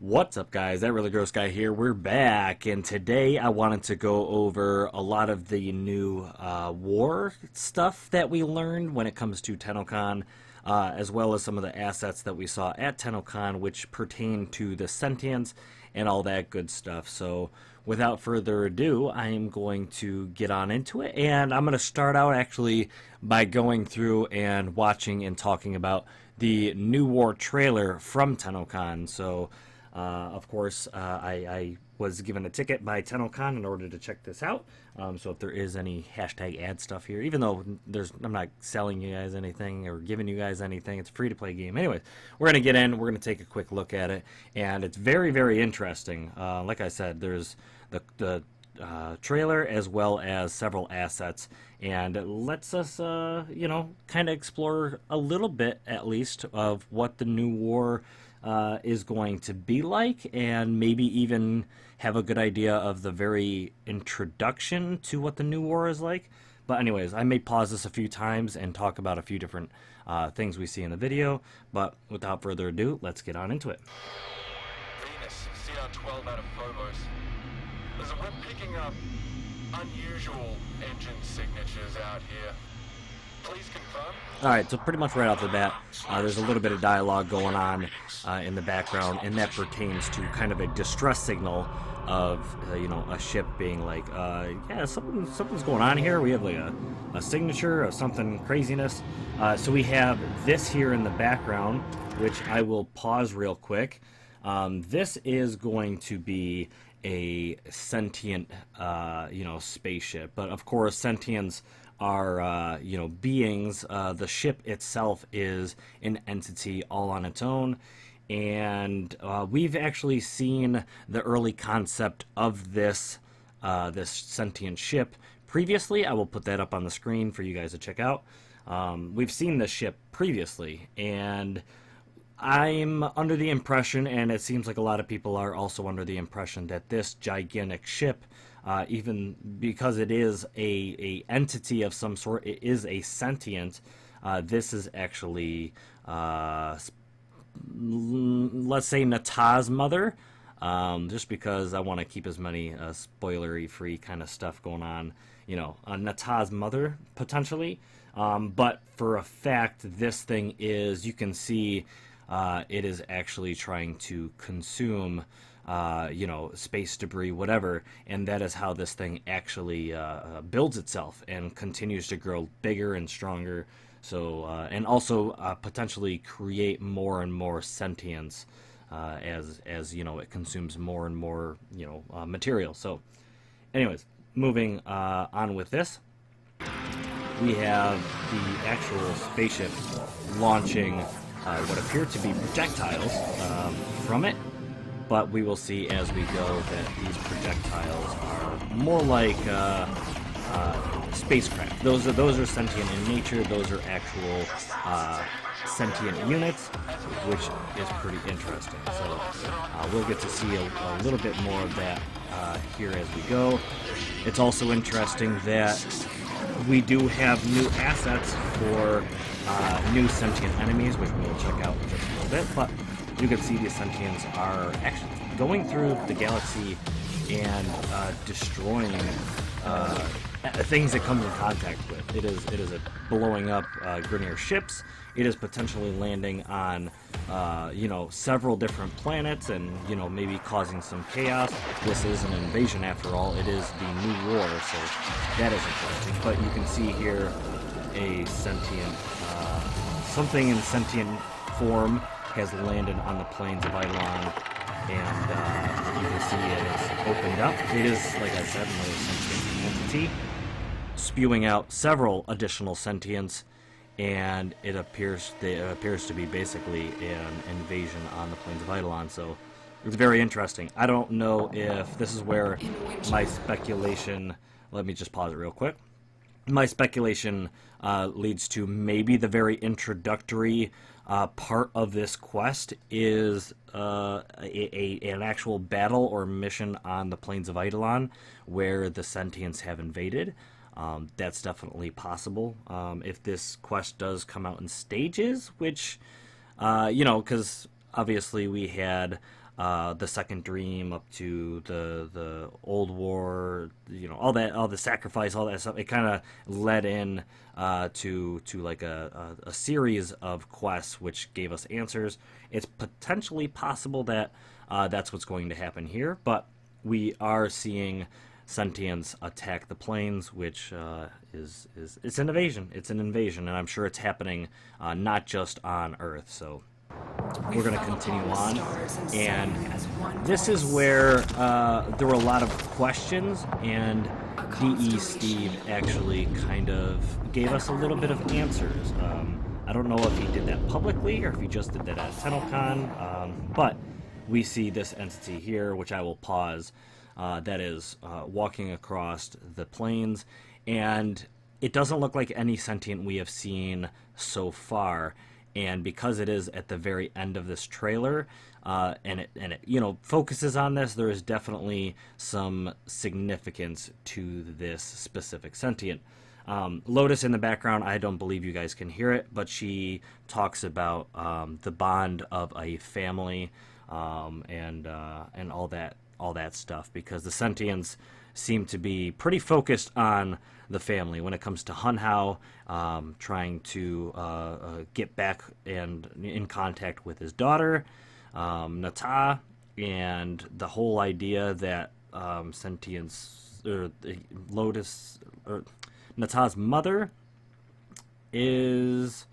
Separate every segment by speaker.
Speaker 1: What's up, guys? That Really Gross Guy here. We're back, and today I wanted to go over a lot of the new war stuff that we learned when it comes to Tennocon, as well as some of the assets that we saw at Tennocon, which pertain to the Sentients and all that good stuff. So, without further ado, I am going to get on into it, and I'm going to start out actually by going through and watching and talking about the new war trailer from Tennocon. So, of course, I was given a ticket by Tennocon in order to check this out. So if there is any hashtag ad stuff here, even though I'm not selling you guys anything or giving you guys anything, it's a free-to-play game. Anyways, we're going to get in, we're going to take a quick look at it, and it's very, very interesting. Like I said, there's the trailer as well as several assets, and it lets us, kind of explore a little bit, at least, of what the new war is going to be like, and maybe even have a good idea of the very introduction to what the new war is like. But anyways, I may pause this a few times and talk about a few different things we see in the video, but without further ado, let's get on into it.
Speaker 2: Venus, CR12 out of Phobos. We're picking up unusual engine signatures out here. Please confirm.
Speaker 1: Alright, so pretty much right off the bat, there's a little bit of dialogue going on in the background, and that pertains to kind of a distress signal of, a ship being like, yeah, something's going on here. We have like a signature of something craziness. So we have this here in the background, which I will pause real quick. This is going to be a sentient, spaceship. But of course, sentients are, beings. The ship itself is an entity all on its own. And we've actually seen the early concept of this sentient ship previously. I will put that up on the screen for you guys to check out. We've seen this ship previously, and I'm under the impression, and it seems like a lot of people are also under the impression, that this gigantic ship, even because it is a entity of some sort, it is a sentient, this is actually, let's say, Natah's mother, just because I want to keep as many spoilery free kind of stuff going on, Natah's mother, potentially. But for a fact, this thing is, you can see, it is actually trying to consume, space debris, whatever, and that is how this thing actually builds itself and continues to grow bigger and stronger. So, and also potentially create more and more sentience as it consumes more and more material. So, anyways, moving on with this, we have the actual spaceship launching what appear to be projectiles from it, but we will see as we go that these projectiles are more like spacecraft. Those are sentient in nature. Those are actual sentient units, which is pretty interesting. So we'll get to see a little bit more of that here as we go. It's also interesting that we do have new assets for new sentient enemies, which we'll check out in just a little bit. But you can see the sentients are actually going through the galaxy and destroying things it comes in contact with. It is blowing up Grineer ships. It is potentially landing on several different planets, and maybe causing some chaos. This is an invasion after all. It is the new war, so that is interesting. But you can see here a sentient, something in sentient form has landed on the plains of Eidolon, and you can see it is opened up. It is, like I said, another sentient entity, spewing out several additional sentients, and it appears to be basically an invasion on the plains of Eidolon. So it's very interesting. I don't know if this is where my speculation, let me just pause it real quick. My speculation leads to maybe the very introductory part of this quest is an actual battle or mission on the plains of Eidolon where the sentients have invaded. That's definitely possible. If this quest does come out in stages, which, because obviously we had the Second Dream up to the Old War, all the sacrifice, all that stuff. It kind of led in to like a series of quests which gave us answers. It's potentially possible that that's what's going to happen here, but we are seeing sentients attack the planes, which is it's an invasion. It's an invasion, and I'm sure it's happening not just on Earth. So we're going to continue on, and this is where there were a lot of questions, and DE Steve actually kind of gave us a little bit of answers. I don't know if he did that publicly or if he just did that at Tennocon, but we see this entity here, which I will pause, that is walking across the plains, and it doesn't look like any sentient we have seen so far. And because it is at the very end of this trailer, and it focuses on this, there is definitely some significance to this specific sentient. Lotus in the background, I don't believe you guys can hear it, but she talks about the bond of a family, and all that stuff, because the sentients seem to be pretty focused on the family when it comes to Hunhao, trying to get back and in contact with his daughter, Nata, and the whole idea that sentience, or Lotus, or Nata's mother is,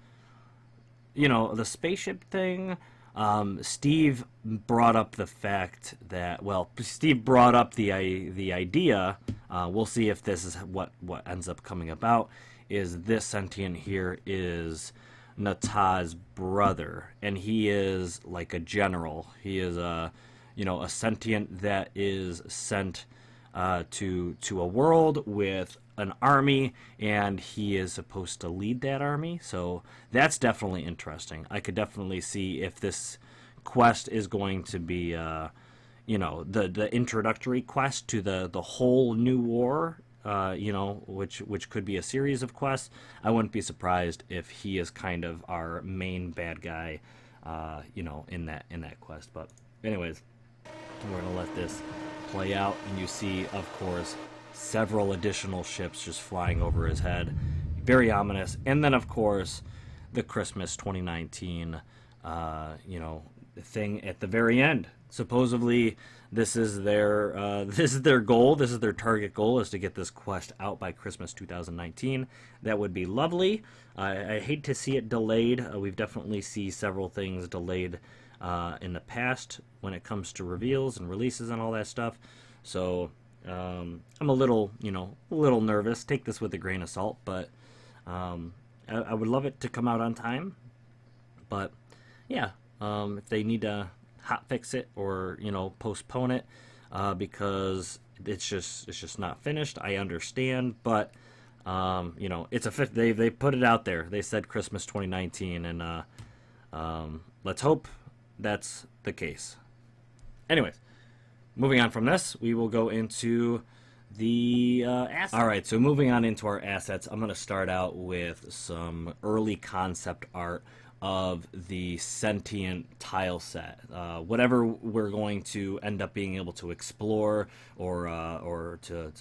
Speaker 1: the spaceship thing. Steve brought up the fact that, Steve brought up the idea, we'll see if this is what ends up coming about, is this sentient here is Nata's brother, and he is like a general. He is a sentient that is sent to a world with an army, and he is supposed to lead that army. So that's definitely interesting. I could definitely see if this quest is going to be the introductory quest to the whole new war, which could be a series of quests. I wouldn't be surprised if he is kind of our main bad guy, in that quest. But anyways, we're gonna let this play out, and you see, of course, several additional ships just flying over his head. Very ominous. And then, of course, the Christmas 2019, thing at the very end. Supposedly, this is their goal. This is their target goal, is to get this quest out by Christmas 2019. That would be lovely. I hate to see it delayed. We've definitely seen several things delayed in the past when it comes to reveals and releases and all that stuff. So I'm a little nervous. Take this with a grain of salt, but I would love it to come out on time. But yeah, if they need to hot fix it or postpone it because it's just not finished, I understand. But it's they put it out there. They said Christmas 2019, and let's hope that's the case. Anyways, moving on from this, we will go into the assets. All right, so moving on into our assets, I'm going to start out with some early concept art of the Sentient tile set. Whatever we're going to end up being able to explore or to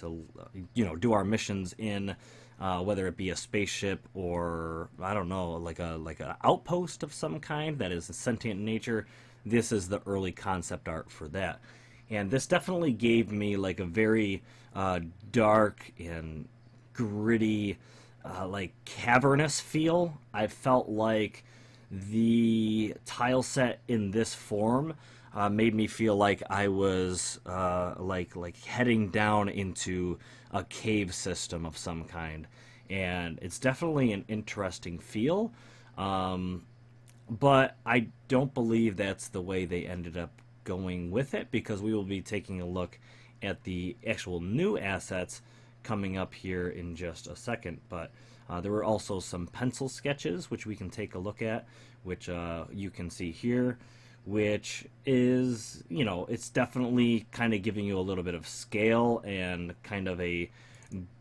Speaker 1: do our missions in, whether it be a spaceship or, I don't know, like an outpost of some kind that is sentient in nature. This is the early concept art for that. And this definitely gave me like a very dark and gritty, like cavernous feel. I felt like the tile set in this form made me feel like I was like heading down into a cave system of some kind. And it's definitely an interesting feel. But I don't believe that's the way they ended up going with it, because we will be taking a look at the actual new assets coming up here in just a second. But there were also some pencil sketches which we can take a look at, which you can see here, which is, it's definitely kind of giving you a little bit of scale and kind of a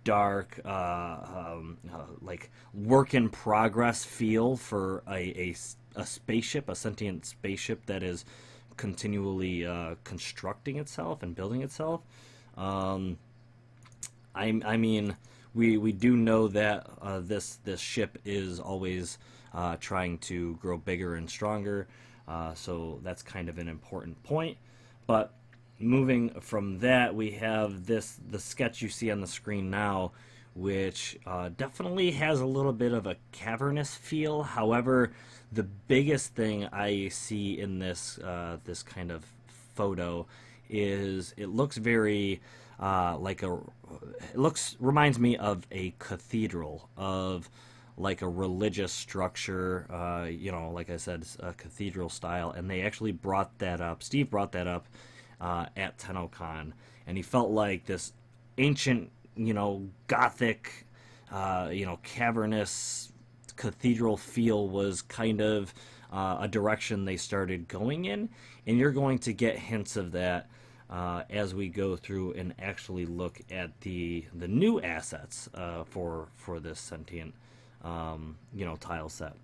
Speaker 1: dark like work in progress feel for a spaceship, a sentient spaceship that is continually constructing itself and building itself. I mean, we do know that this ship is always trying to grow bigger and stronger, so that's kind of an important point. But moving from that, we have the sketch you see on the screen now, which definitely has a little bit of a cavernous feel. However, the biggest thing I see in this this kind of photo is it looks very reminds me of a cathedral, of like a religious structure, you know, like I said, a cathedral style. And they actually brought that up, Steve brought that up at Tennocon, and he felt like this ancient, you know, gothic, you know, cavernous cathedral feel was kind of a direction they started going in, and you're going to get hints of that as we go through and actually look at the new assets for this Sentient, you know, tile set.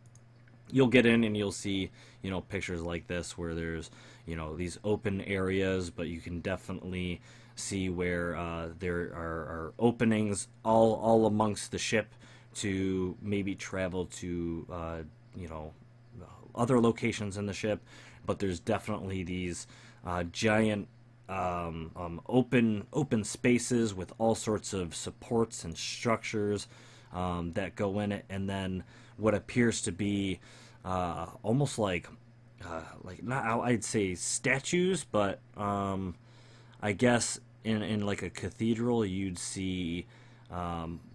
Speaker 1: You'll get in and you'll see, you know, pictures like this where there's, you know, these open areas, but you can definitely see where there are openings all amongst the ship to maybe travel to, you know, other locations in the ship. But there's definitely these giant open spaces with all sorts of supports and structures that go in it, and then what appears to be almost like not, I'd say statues, but I guess in like a cathedral you'd see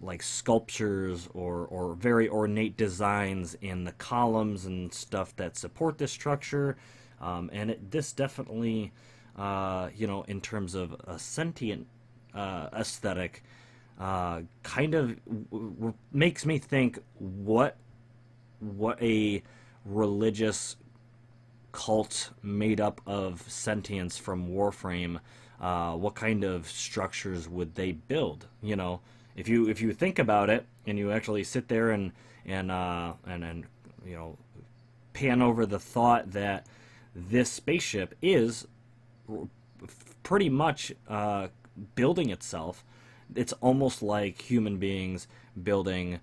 Speaker 1: like sculptures or very ornate designs in the columns and stuff that support this structure, and this definitely, you know, in terms of a Sentient aesthetic, kind of makes me think what a religious cult made up of sentience from Warframe, what kind of structures would they build? You know, if you think about it and you actually sit there and you know, pan over the thought that this spaceship is pretty much building itself. It's almost like human beings building,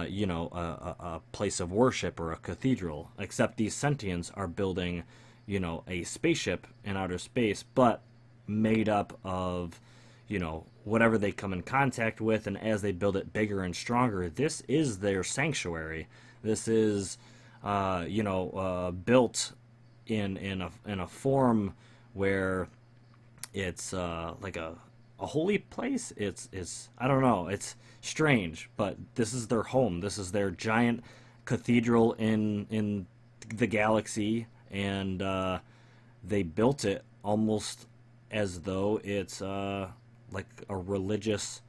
Speaker 1: you know, a place of worship or a cathedral, except these sentients are building, you know, a spaceship in outer space, but made up of, you know, whatever they come in contact with, and as they build it bigger and stronger, this is their sanctuary. This is, you know, built in a form where it's like a holy place. It's I don't know, it's strange, but this is their home. This is their giant cathedral in the galaxy, and they built it almost as though it's like a religious,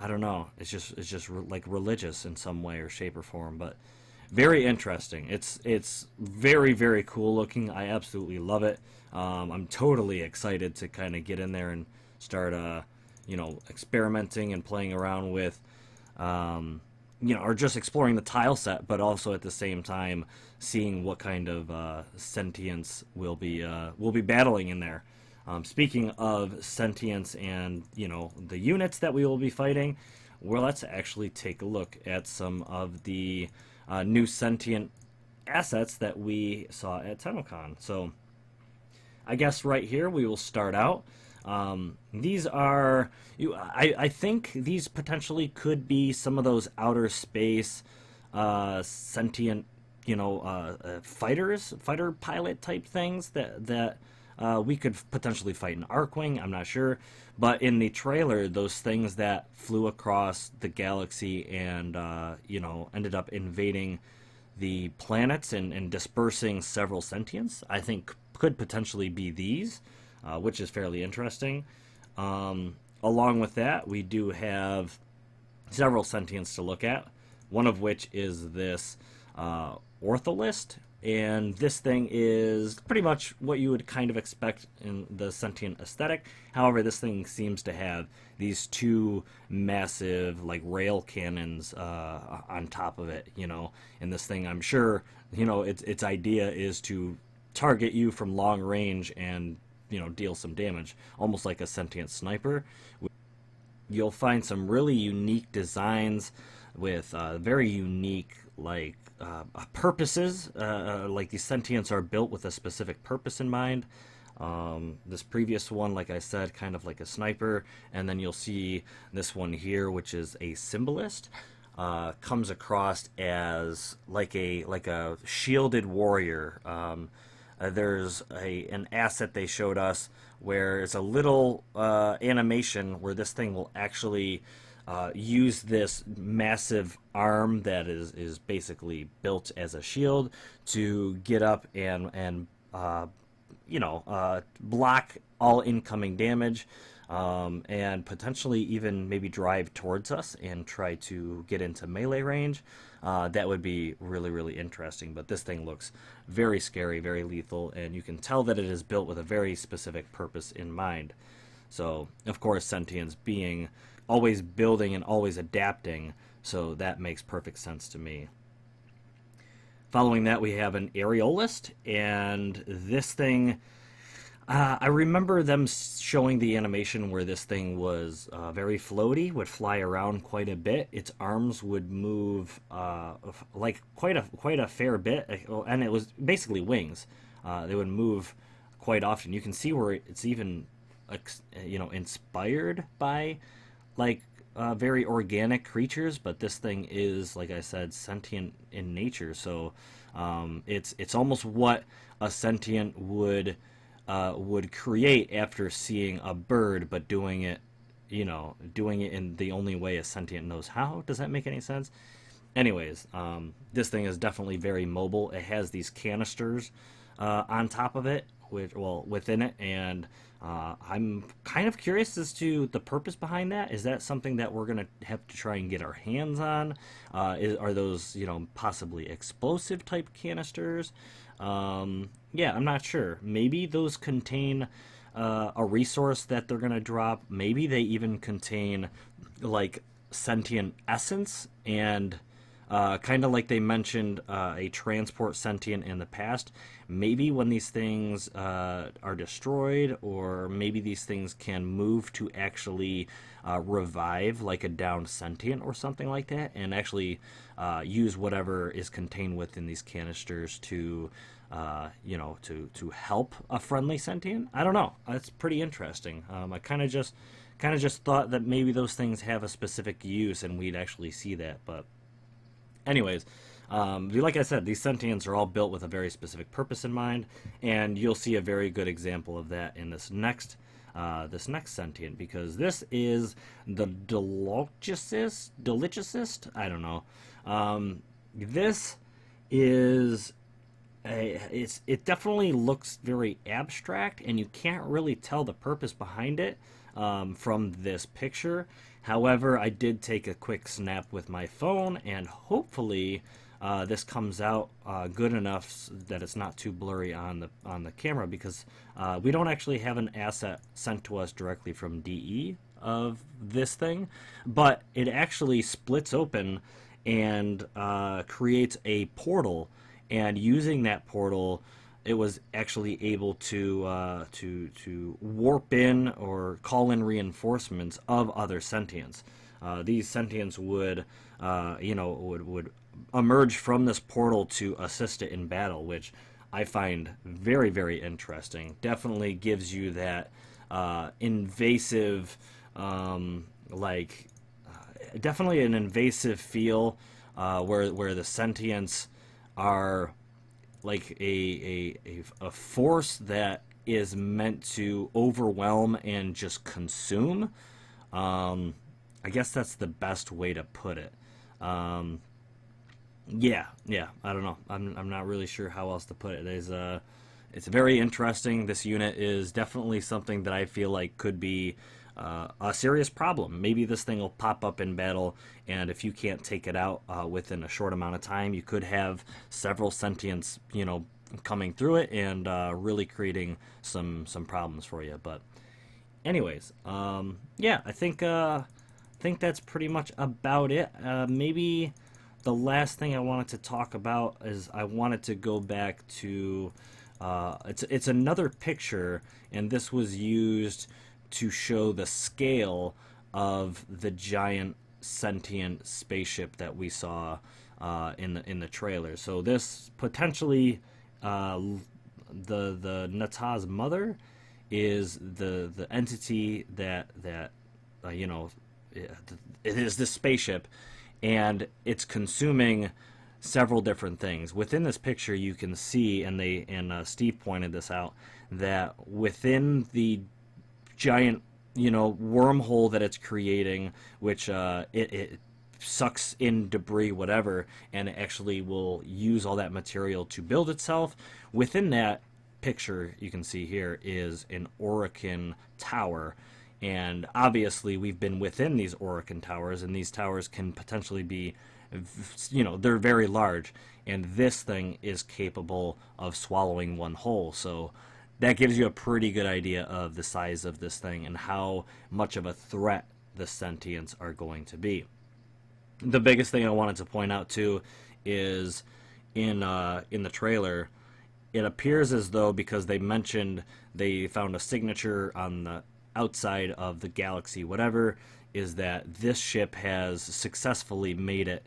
Speaker 1: I don't know, it's just like religious in some way or shape or form. But very interesting. It's very, very cool looking. I absolutely love it. I'm totally excited to kind of get in there and start, you know, experimenting and playing around with, you know, or just exploring the tile set, but also at the same time seeing what kind of sentience we'll be battling in there. Speaking of sentience and, you know, the units that we will be fighting, well, let's actually take a look at some of the new Sentient assets that we saw at Tennocon. So I guess right here we will start out. These are, I think these potentially could be some of those outer space sentient, you know, fighter pilot type things that we could potentially fight in Arkwing. I'm not sure, but in the trailer, those things that flew across the galaxy and you know, ended up invading the planets and dispersing several sentients, I think could potentially be these, which is fairly interesting. Along with that, we do have several sentients to look at, one of which is this ortholist, and this thing is pretty much what you would kind of expect in the Sentient aesthetic. However, this thing seems to have these two massive, like, rail cannons on top of it, you know, and this thing, I'm sure, you know, its idea is to target you from long range and, you know, deal some damage, almost like a sentient sniper. You'll find some really unique designs with very unique, like, purposes. Like, these sentients are built with a specific purpose in mind. This previous one, like I said, kind of like a sniper, and then you'll see this one here, which is a symbolist. Comes across as like a shielded warrior. There's an asset they showed us where it's a little animation where this thing will actually use this massive arm that is basically built as a shield to get up and block all incoming damage, and potentially even maybe drive towards us and try to get into melee range. That would be really, really interesting. But this thing looks very scary, very lethal, and you can tell that it is built with a very specific purpose in mind. So, of course, sentience being always building and always adapting, so that makes perfect sense to me. Following that, we have an aerialist, and this thing, I remember them showing the animation where this thing was very floaty, would fly around quite a bit. Its arms would move like quite a fair bit, and it was basically wings. They would move quite often. You can see where it's even, inspired by like very organic creatures, but this thing is, like I said, sentient in nature. So it's almost what a sentient would create after seeing a bird, but doing it in the only way a sentient knows how. Does that make any sense? Anyways, this thing is definitely very mobile. It has these canisters on top of it, within it, and I'm kind of curious as to the purpose behind that. Is that something that we're gonna have to try and get our hands on? Are those, possibly explosive type canisters? Yeah, I'm not sure. Maybe those contain a resource that they're gonna drop. Maybe they even contain like sentient essence, and kind of like they mentioned a transport sentient in the past. Maybe when these things are destroyed, or maybe these things can move to actually revive like a downed sentient or something like that, and actually use whatever is contained within these canisters to to help a friendly sentient. I don't know. That's pretty interesting. I kind of just thought that maybe those things have a specific use and we'd actually see that. But anyways, like I said, these sentients are all built with a very specific purpose in mind, and you'll see a very good example of that in this next sentient, because this is the Deliciousist. I don't know. This is it definitely looks very abstract, and you can't really tell the purpose behind it from this picture. However, I did take a quick snap with my phone, and hopefully this comes out good enough that it's not too blurry on the camera, because we don't actually have an asset sent to us directly from DE of this thing, but it actually splits open and creates a portal. And using that portal, it was actually able to warp in or call in reinforcements of other sentients. These sentients would emerge from this portal to assist it in battle, which I find very, very interesting. Definitely gives you that invasive, definitely an invasive feel, where the sentients are like a force that is meant to overwhelm and just consume. I guess that's the best way to put it. Yeah, I don't know. I'm not really sure how else to put it. It's very interesting. This unit is definitely something that I feel like could be a serious problem. Maybe this thing will pop up in battle, and if you can't take it out within a short amount of time, you could have several sentients, coming through it and really creating some problems for you. But anyways, yeah, I think that's pretty much about it. Maybe the last thing I wanted to talk about is I wanted to go back to it's another picture, and this was used to show the scale of the giant sentient spaceship that we saw in the trailer. So this potentially the Nata's mother is the entity that you know, it is this spaceship, and it's consuming several different things. Within this picture, you can see, and Steve pointed this out, that within the giant, you know, wormhole that it's creating, which it sucks in debris, whatever, and it actually will use all that material to build itself. Within that picture, you can see here, is an Orokin tower. And obviously, we've been within these Orokin towers, and these towers can potentially be, you know, they're very large. And this thing is capable of swallowing one whole. So that gives you a pretty good idea of the size of this thing and how much of a threat the Sentients are going to be. The biggest thing I wanted to point out, too, is in the trailer, it appears as though, because they mentioned they found a signature on the outside of the galaxy, whatever, is that this ship has successfully made it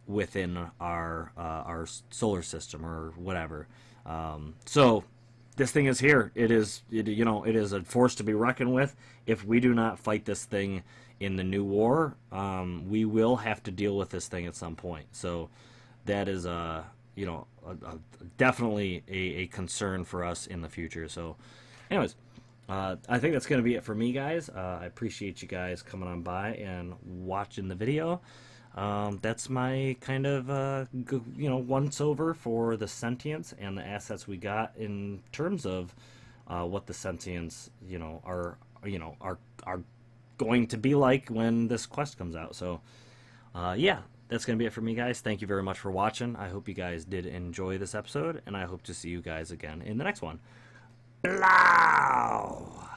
Speaker 1: within our solar system or whatever. So this thing is here. It is a force to be reckoned with. If we do not fight this thing in the new war, we will have to deal with this thing at some point. So that is definitely a concern for us in the future. So anyways, I think that's going to be it for me, guys. I appreciate you guys coming on by and watching the video. That's my kind of, once over for the Sentients and the assets we got in terms of what the Sentients, are going to be like when this quest comes out. So, yeah, that's going to be it for me, guys. Thank you very much for watching. I hope you guys did enjoy this episode, and I hope to see you guys again in the next one. Blow!